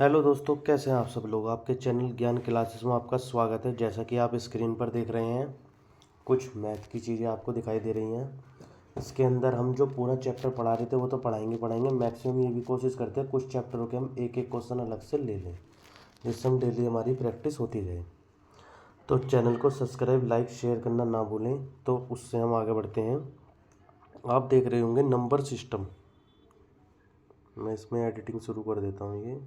Hello दोस्तों, कैसे हैं आप सब लोग। आपके चैनल ज्ञान क्लासेस में आपका स्वागत है। जैसा कि आप स्क्रीन पर देख रहे हैं, कुछ मैथ की चीज़ें आपको दिखाई दे रही हैं। इसके अंदर हम जो पूरा चैप्टर पढ़ा रहे थे वो तो पढ़ाएंगे। मैक्सिमम ये भी कोशिश करते हैं कुछ चैप्टरों के हम एक एक क्वेश्चन अलग से ले लें, जिससे हम डेली हमारी प्रैक्टिस होती रहे। तो चैनल को सब्सक्राइब, लाइक, शेयर करना ना भूलें। तो उससे हम आगे बढ़ते हैं। आप देख रहे होंगे नंबर सिस्टम। मैं इसमें एडिटिंग शुरू कर देता हूँ। ये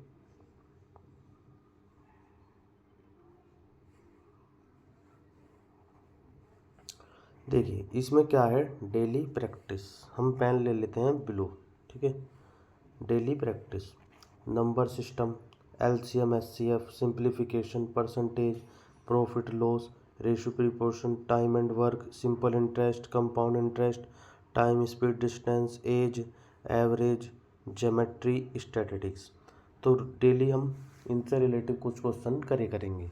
देखिए, इसमें क्या है, डेली प्रैक्टिस। हम पेन ले लेते हैं ब्लू, ठीक है। Daily practice, number system, LCM, HCF, simplification, percentage, profit loss, ratio proportion, time and work, simple interest, compound interest, time speed distance, age, average, geometry, statistics. तो डेली हम इनसे relative कुछ क्वेश्चन करेंगे।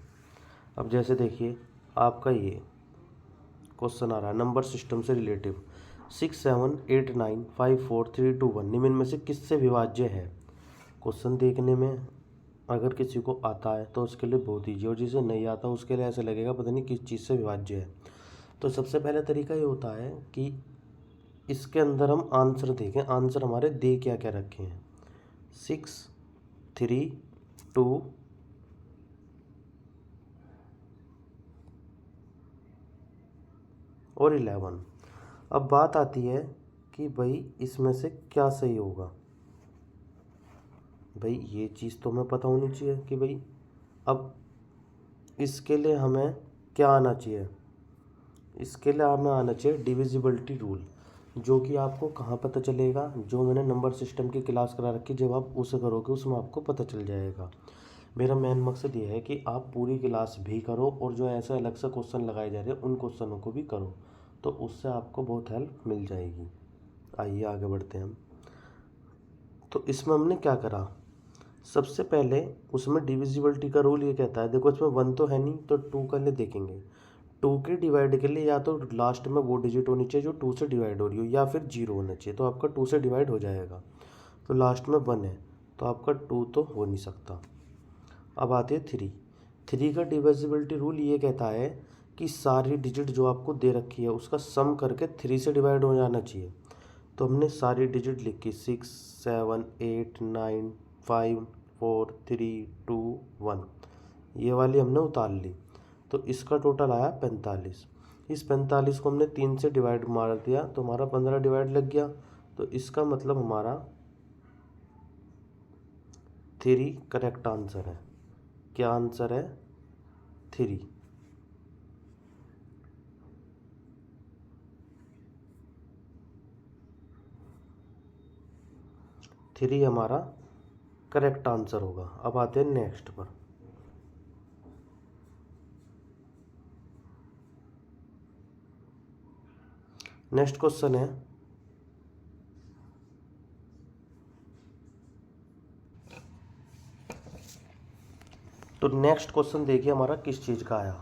अब जैसे देखिए, आपका ये क्वेश्चन आ रहा है नंबर सिस्टम से रिलेटिव, 6, 7, 8, 9, 5, 4, 3, 2, 1 निम्न में से किससे विभाज्य है। क्वेश्चन देखने में अगर किसी को आता है तो उसके लिए बहुत ईजी, और जिसे नहीं आता उसके लिए ऐसा लगेगा पता नहीं किस चीज़ से विभाज्य है। तो सबसे पहला तरीका ये होता है कि इसके अंदर हम आंसर देखें, आंसर हमारे दे क्या क्या रखे हैं। 6, 3, 2 और 11। अब बात आती है कि भाई इसमें से क्या सही होगा। भाई ये चीज़ तो हमें पता होनी चाहिए कि भाई अब इसके लिए हमें क्या आना चाहिए। इसके लिए हमें आना चाहिए डिविजिबिलिटी रूल, जो कि आपको कहाँ पता चलेगा, जो मैंने नंबर सिस्टम की क्लास करा रखी, जब आप उसे करोगे उसमें आपको पता चल जाएगा। मेरा मेन मकसद ये है कि आप पूरी क्लास भी करो और जो ऐसे अलग से क्वेश्चन लगाए जा रहे हैं उन क्वेश्चनों को भी करो, तो उससे आपको बहुत हेल्प मिल जाएगी। आइए आगे बढ़ते हैं हम। तो इसमें हमने क्या करा, सबसे पहले उसमें डिविजिबिलिटी का रूल ये कहता है, देखो इसमें 1 तो है नहीं, तो 2 का लिए देखेंगे। 2 के डिवाइड के लिए या तो लास्ट में वो डिजिट होनी चाहिए जो 2 से डिवाइड हो रही हो, या फिर 0 होना चाहिए, तो आपका 2 से डिवाइड हो जाएगा। तो लास्ट में 1 है तो आपका 2 तो हो नहीं सकता। अब आते हैं 3 का डिविजिबिलिटी रूल ये कहता है कि सारी डिजिट जो आपको दे रखी है उसका सम करके 3 से डिवाइड हो जाना चाहिए। तो हमने सारी डिजिट लिखी, 6, 7, 8, 9, 5, 4, 3, 2, 1, ये वाली हमने उतार ली। तो इसका टोटल आया 45। इस 45 को हमने 3 से डिवाइड मार दिया तो हमारा 15 डिवाइड लग गया। तो इसका मतलब हमारा 3 करेक्ट आंसर है। क्या आंसर है? 3। 3 हमारा करेक्ट आंसर होगा। अब आते हैं नेक्स्ट पर। नेक्स्ट क्वेश्चन है, तो नेक्स्ट क्वेश्चन देखिए हमारा किस चीज़ का आया।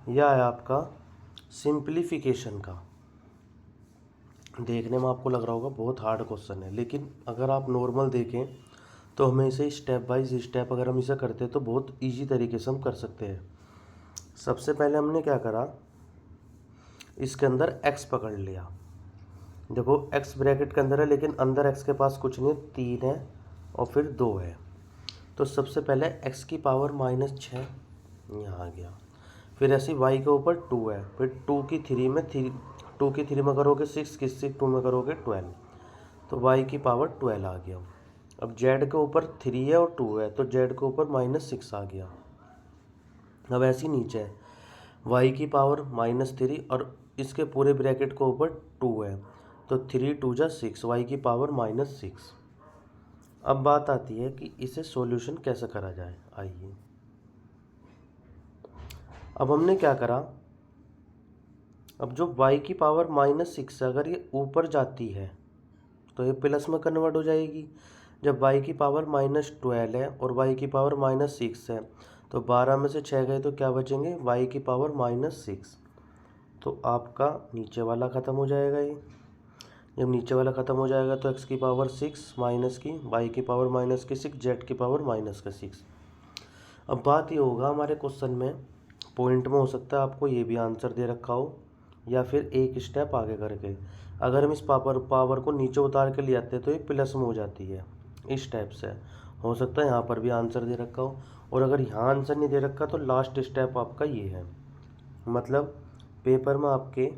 यह आया आपका सिंप्लीफिकेशन का। देखने में आपको लग रहा होगा बहुत हार्ड क्वेश्चन है, लेकिन अगर आप नॉर्मल देखें तो हमें इसे स्टेप बाय स्टेप अगर हम इसे करते हैं तो बहुत इजी तरीके से हम कर सकते हैं। सबसे पहले हमने क्या करा, इसके अंदर x पकड़ लिया। देखो x ब्रैकेट के अंदर है लेकिन अंदर x के पास कुछ नहीं है, 3 है और फिर 2 है। तो सबसे पहले x की पावर -6 यहाँ आ गया। फिर ऐसे y के ऊपर 2 है, फिर 2 की 3 में 2 की 3 में करोगे 6, किससे 2 में करोगे 12, तो y की पावर 12 आ गया। अब z के ऊपर 3 है और 2 है तो z के ऊपर -6 आ गया। अब ऐसे ही नीचे है, y की पावर -3 और इसके पूरे ब्रैकेट के ऊपर 2 है तो 3 2 जा 6, y की पावर -6। अब बात आती है कि इसे सॉल्यूशन कैसे करा जाए। आइए, अब हमने क्या करा, अब जो y की पावर -6 है अगर ये ऊपर जाती है तो ये प्लस में कन्वर्ट हो जाएगी। जब y की पावर -12 है और y की पावर -6 है तो 12 में से 6 गए तो क्या बचेंगे, y की पावर -6। तो आपका नीचे वाला ख़त्म हो जाएगा ये। जब नीचे वाला ख़त्म हो जाएगा तो x की पावर 6 माइनस की, y की पावर माइनस की 6, z की पावर माइनस का 6। अब बात ये होगा हमारे क्वेश्चन में, पॉइंट में हो सकता है आपको ये भी आंसर दे रखा हो या फिर एक स्टेप आगे करके। अगर हम इस पावर को नीचे उतार के ले आते हैं तो ये प्लस में हो जाती है, इस टाइप से हो सकता है यहाँ पर भी आंसर दे रखा हो। और अगर यहाँ आंसर नहीं दे रखा तो लास्ट स्टेप आपका ये है, मतलब पेपर में आपके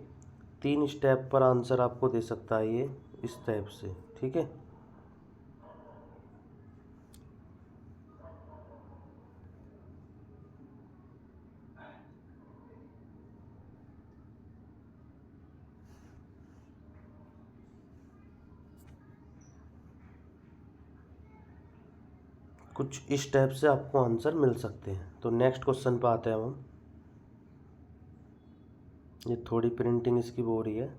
3 स्टेप पर आंसर आपको दे सकता है ये इस टाइप से, ठीक है। कुछ इस टाइप से आपको आंसर मिल सकते हैं। तो नेक्स्ट क्वेश्चन पे आते हैं हम। ये थोड़ी प्रिंटिंग इसकी हो रही है।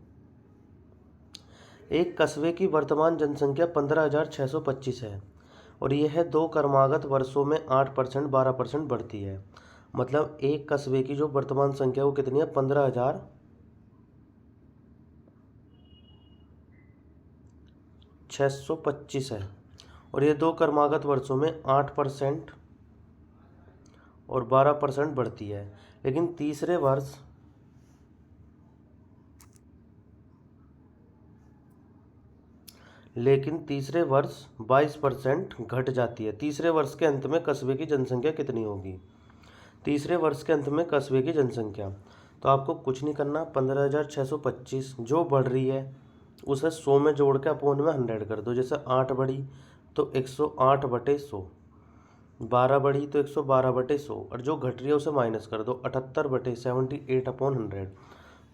एक कस्बे की वर्तमान जनसंख्या 15,625 है और यह 2 क्रमागत वर्षों में 8%, 12% बढ़ती है। मतलब एक कस्बे की जो वर्तमान संख्या वो कितनी है, 15,625 है और ये 2 क्रमागत वर्षों में 8% और 12% बढ़ती है। लेकिन तीसरे वर्ष 22% घट जाती है। तीसरे वर्ष के अंत में कस्बे की जनसंख्या कितनी होगी? तीसरे वर्ष के अंत में कस्बे की जनसंख्या, तो आपको कुछ नहीं करना, 15,625 जो बढ़ रही है उसे 100 में जोड़ के अपोन में 100 कर दो। जैसे 8 बढ़ी तो 108/100, 12 बढ़ी तो 112/100 और जो घट रही है उसे माइनस कर दो, 78/78/100।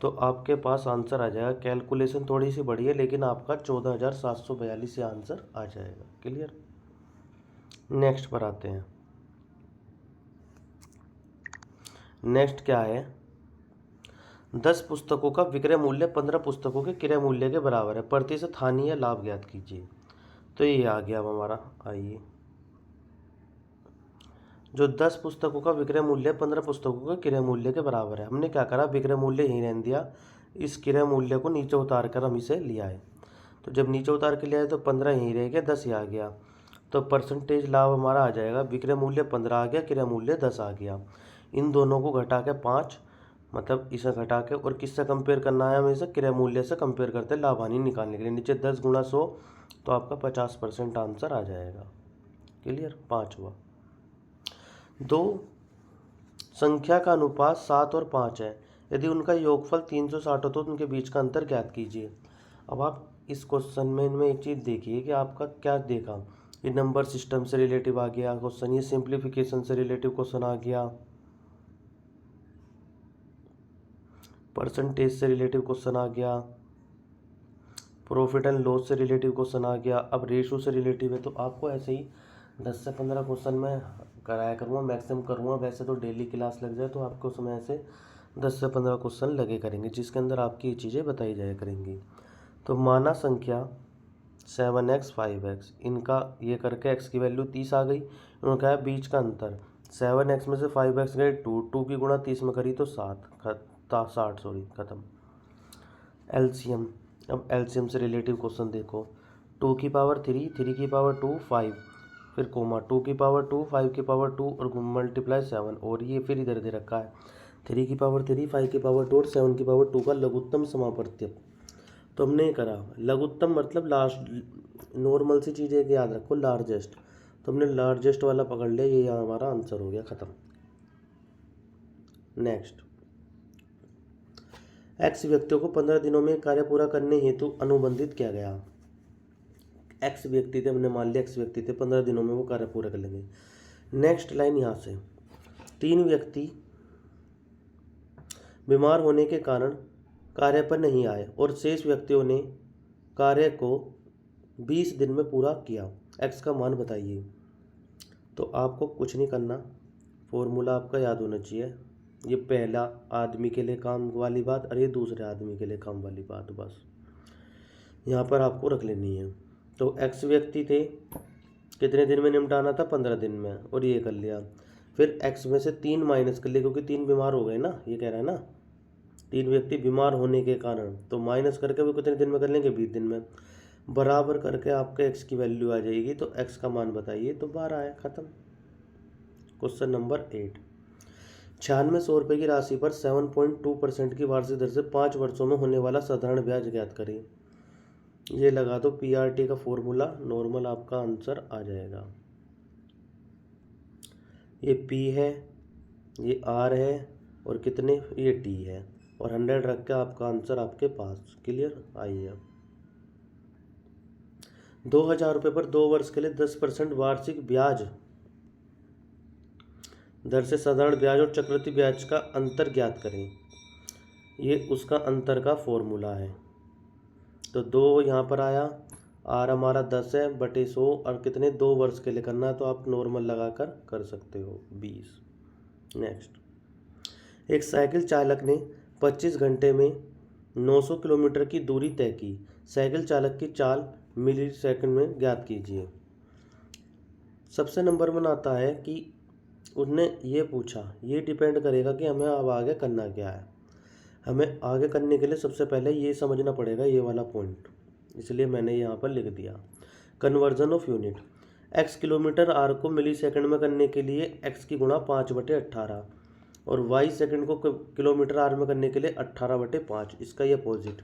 तो आपके पास आंसर आ जाएगा। कैलकुलेशन थोड़ी सी बड़ी है लेकिन आपका 14,742 से आंसर आ जाएगा। क्लियर। नेक्स्ट पर आते हैं। नेक्स्ट क्या है, 10 पुस्तकों का विक्रय मूल्य 15 पुस्तकों के क्रय मूल्य के बराबर है, प्रतिशत हानि या लाभ ज्ञात कीजिए। तो ये आ गया अब हमारा, आइए, जो 10 पुस्तकों का विक्रय मूल्य 15 पुस्तकों के क्रय मूल्य के बराबर है। हमने क्या करा, विक्रय मूल्य यहीं रहने दिया, इस क्रय मूल्य को नीचे उतार कर हम इसे ले आए। तो जब नीचे उतार के ले आए तो 15 यहीं रह गया, 10 ही आ गया। तो परसेंटेज लाभ हमारा आ जाएगा, विक्रय मूल्य 15 आ गया, क्रय मूल्य 10 आ गया। इन दोनों को घटा के 5, मतलब इसे घटा के, और किससे कंपेयर करना है, हमें इसे क्रय मूल्य से कंपेयर करते हैं लाभ हानि निकालने के लिए। नीचे 10 × 100 तो आपका 50% आंसर आ जाएगा। क्लियर। 5 हुआ। 2 संख्या का अनुपात 7 और 5 है, यदि उनका योगफल 360 हो तो उनके बीच का अंतर ज्ञात कीजिए। अब आप इस क्वेश्चन में इनमें एक चीज़ देखिए कि आपका क्या देखा, ये नंबर सिस्टम से रिलेटिव आ गया क्वेश्चन, ये सिंप्लीफिकेशन से रिलेटिव क्वेश्चन आ गया, परसेंटेज से रिलेटिव क्वेश्चन आ गया, प्रॉफिट एंड लॉस से रिलेटिव क्वेश्चन आ गया, अब रेशो से रिलेटिव है। तो आपको ऐसे ही 10 से 15 क्वेश्चन में कराया करूँगा, मैक्सिमम करूँगा। वैसे तो डेली क्लास लग जाए तो आपको उसमें ऐसे 10 से 15 क्वेश्चन लगे करेंगे जिसके अंदर आपकी ये चीज़ें बताई जाया करेंगी। तो माना संख्या 7x 5x, इनका ये करके x की वैल्यू 30 आ गई। उन्होंने कहा बीच का अंतर, 7x में से 5x गए 2 की गुणा 30 में करी तो 60 सॉरी खत्म। एलसीएम, अब एलसीएम से रिलेटिव क्वेश्चन देखो, 2 की पावर 3, 3 की पावर 2, 5, फिर कोमा 2 की पावर 2, 5 की पावर 2 और मल्टीप्लाई 7, और ये फिर इधर दे रखा है 3 की पावर 3, 5 की पावर 2 और 7 की पावर 2 का लघुत्तम समापवर्तक। तो हमने ये करा, लघुत्तम मतलब लास्ट, नॉर्मल सी चीज़ें याद रखो, लार्जेस्ट। तो हमने लार्जेस्ट वाला पकड़ लिया, ये हमारा आंसर हो गया, ख़त्म। नेक्स्ट, एक्स व्यक्तियों को 15 दिनों में कार्य पूरा करने हेतु अनुबंधित किया गया। एक्स व्यक्ति थे, हमने मान लिया एक्स व्यक्ति थे, 15 दिनों में वो कार्य पूरा कर लेंगे। नेक्स्ट लाइन यहाँ से, 3 व्यक्ति बीमार होने के कारण कार्य पर नहीं आए और शेष व्यक्तियों ने कार्य को 20 दिन में पूरा किया, एक्स का मान बताइए। तो आपको कुछ नहीं करना, फॉर्मूला आपका याद होना चाहिए। ये पहला आदमी के लिए काम वाली बात और ये दूसरे आदमी के लिए काम वाली बात, बस यहाँ पर आपको रख लेनी है। तो एक्स व्यक्ति थे, कितने दिन में निपटाना था, 15 दिन में, और ये कर लिया। फिर एक्स में से 3 माइनस कर लिया क्योंकि 3 बीमार हो गए ना, ये कह रहा है ना, 3 व्यक्ति बीमार होने के कारण, तो माइनस करके वो कितने दिन में कर लेंगे, 20 दिन में। बराबर करके आपके x की वैल्यू आ जाएगी, तो x का मान बताइए, तो 12 है, ख़त्म। क्वेश्चन नंबर 8, 9600 रुपये की राशि पर 7.2% की वार्षिक दर से 5 वर्षों में होने वाला साधारण ब्याज ज्ञात करें। ये लगा दो PRT का फॉर्मूला, नॉर्मल आपका आंसर आ जाएगा। ये P है, ये R है, और कितने, ये T है, और 100 रख के आपका आंसर आपके पास। क्लियर, आइए अब 2000 रुपये पर 2 वर्ष के लिए 10% वार्षिक ब्याज दर से साधारण ब्याज और चक्रवृद्धि ब्याज का अंतर ज्ञात करें। ये उसका अंतर का फॉर्मूला है। तो 2 यहाँ पर आया, R हमारा 10 है बटे 100, और कितने, 2 वर्ष के लिए करना है, तो आप नॉर्मल लगाकर कर सकते हो, 20। नेक्स्ट, एक साइकिल चालक ने 25 घंटे में 900 किलोमीटर की दूरी तय की। साइकिल चालक की चाल मिली सेकंड में ज्ञात कीजिए। सबसे नंबर में आता है कि उसने ये पूछा, ये डिपेंड करेगा कि हमें अब आगे करना क्या है। हमें आगे करने के लिए सबसे पहले ये समझना पड़ेगा, ये वाला पॉइंट, इसलिए मैंने यहाँ पर लिख दिया। Conversion of unit, x kilometre आर को मिली सेकंड में करने के लिए x की गुणा 5/18, और y सेकंड को किलोमीटर आर में करने के लिए 18/5, इसका ये अपोजिट।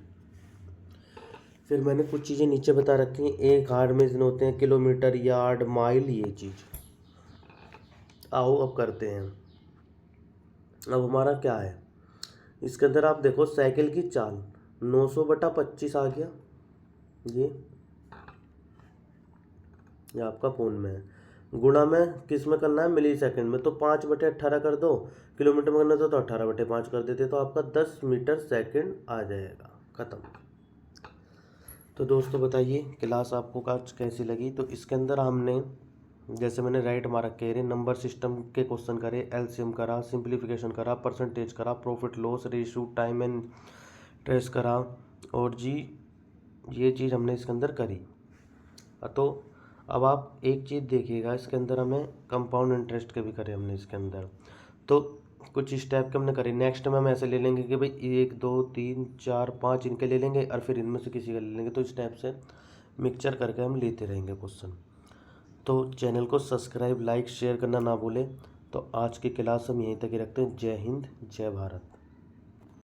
फिर मैंने कुछ चीज़ें नीचे बता रखी हैं, एक हार्ड में होते हैं किलोमीटर, यार्ड, माइल, ये चीज़। आओ अब करते हैं। अब हमारा क्या है, इसके अंदर आप देखो, साइकिल की चाल 900/25 आ गया, ये आपका फोन में है। गुणा में किस में करना है, मिली सेकंड में, तो 5/18 कर दो। किलोमीटर में करना तो 18/5 कर देते, तो आपका 10 मीटर सेकंड आ जाएगा, ख़त्म। तो दोस्तों बताइए क्लास आपको आज कैसी लगी। तो इसके अंदर हमने, जैसे मैंने राइट मार्क कह रहे, नंबर सिस्टम के क्वेश्चन करे, एलसीएम करा, सिंप्लीफिकेशन करा, परसेंटेज करा, profit loss ratio, time and trace करा, और जी ये चीज़ हमने इसके अंदर करी। तो अब आप एक चीज़ देखिएगा, इसके अंदर हमें कंपाउंड इंटरेस्ट के भी करे हमने इसके अंदर, तो कुछ इस टाइप के हमने करे। नेक्स्ट में हम ऐसे ले लेंगे कि भाई 1 2 3 4 5 इनके ले लेंगे, और फिर इनमें से किसी का ले लेंगे। तो इस टाइप से मिक्सचर करके हम लेते रहेंगे क्वेश्चन। तो चैनल को सब्सक्राइब, लाइक, शेयर करना ना भूलें। तो आज की क्लास हम यहीं तक ही रखते हैं। जय हिंद, जय भारत।